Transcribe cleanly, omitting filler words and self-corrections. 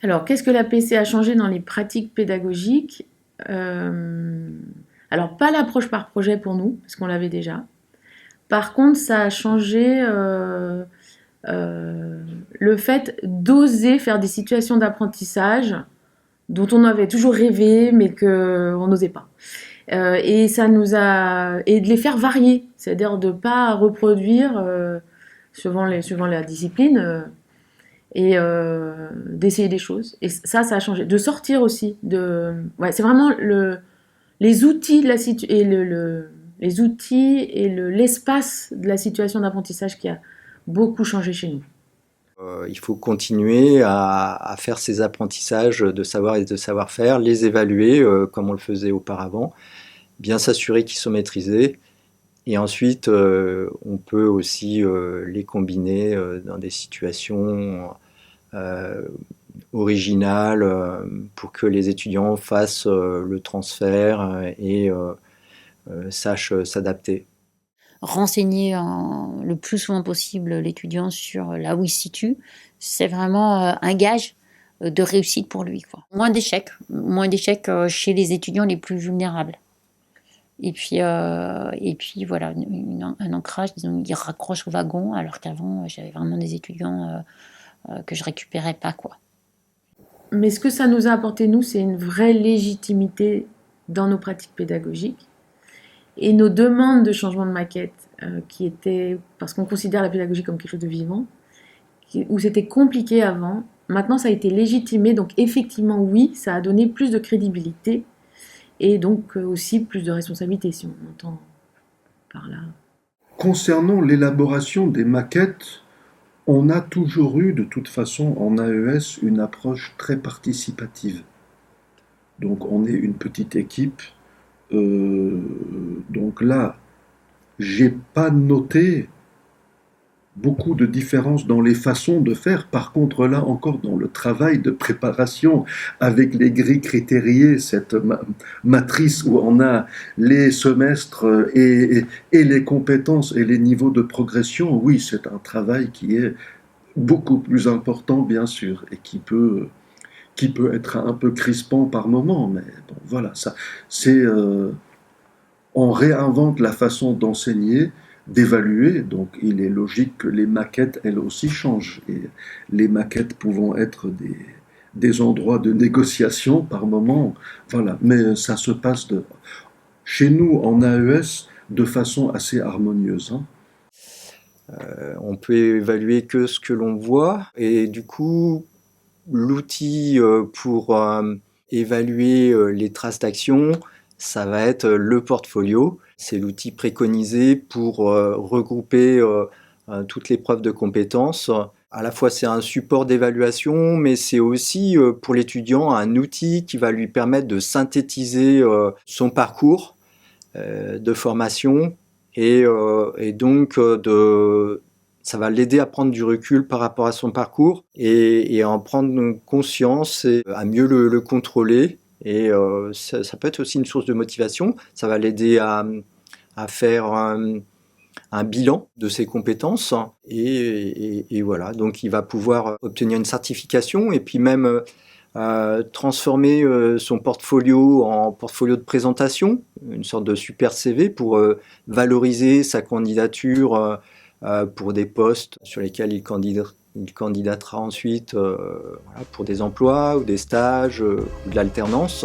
Alors, qu'est-ce que la PC a changé dans les pratiques pédagogiques? Euh, Alors, pas l'approche par projet pour nous, parce qu'on l'avait déjà. Par contre, ça a changé euh, le fait d'oser faire des situations d'apprentissage dont on avait toujours rêvé, mais qu'on n'osait pas. Et ça nous a et de les faire varier, c'est-à-dire de pas reproduire suivant la discipline et d'essayer des choses. Et ça a changé. De sortir aussi ouais, c'est vraiment les outils de la et les outils et l'espace de la situation d'apprentissage qui a beaucoup changé chez nous. Il faut continuer à faire ces apprentissages de savoir et de savoir-faire, les évaluer comme on le faisait auparavant, bien s'assurer qu'ils sont maîtrisés. Et ensuite, on peut aussi les combiner dans des situations euh, originales pour que les étudiants fassent le transfert et sachent s'adapter. Renseigner le plus souvent possible l'étudiant sur là où il se situe, c'est vraiment un gage de réussite pour lui, quoi. Moins d'échecs chez les étudiants les plus vulnérables. Et puis voilà, un ancrage, disons, ils raccrochent au wagon, alors qu'avant, j'avais vraiment des étudiants que je récupérais pas, quoi. Mais ce que ça nous a apporté, nous, c'est une vraie légitimité dans nos pratiques pédagogiques. Et nos demandes de changement de maquette, qui étaient, parce qu'on considère la pédagogie comme quelque chose de vivant, où c'était compliqué avant, maintenant ça a été légitimé, donc effectivement oui, ça a donné plus de crédibilité et donc aussi plus de responsabilité, si on entend par là. Concernant l'élaboration des maquettes, on a toujours eu de toute façon en AES une approche très participative. Donc on est une petite équipe. Euh, donc là, j'ai pas noté beaucoup de différences dans les façons de faire. Par contre, là encore, dans le travail de préparation avec les grilles critériées, cette matrice où on a les semestres et les compétences et les niveaux de progression, oui, c'est un travail qui est beaucoup plus important, bien sûr, et qui peut être un peu crispant par moment. Mais bon, voilà, ça, c'est, on réinvente la façon d'enseigner, d'évaluer, donc il est logique que les maquettes, elles aussi, changent. Et les maquettes pouvant être des endroits de négociation par moment, voilà. Mais ça se passe chez nous, en AES, de façon assez harmonieuse. Hein. On peut évaluer que ce que l'on voit et du coup l'outil pour évaluer les traces d'action, ça va être le portfolio. C'est l'outil préconisé pour regrouper toutes les preuves de compétences. À la fois c'est un support d'évaluation, mais c'est aussi pour l'étudiant un outil qui va lui permettre de synthétiser son parcours de formation et donc ça va l'aider à prendre du recul par rapport à son parcours et à en prendre conscience et à mieux le contrôler. Et ça peut être aussi une source de motivation. Ça va l'aider à faire un bilan de ses compétences et voilà. Donc il va pouvoir obtenir une certification et puis même transformer son portfolio en portfolio de présentation, une sorte de super CV pour valoriser sa candidature pour des postes sur lesquels il candidatera ensuite voilà, pour des emplois ou des stages ou de l'alternance.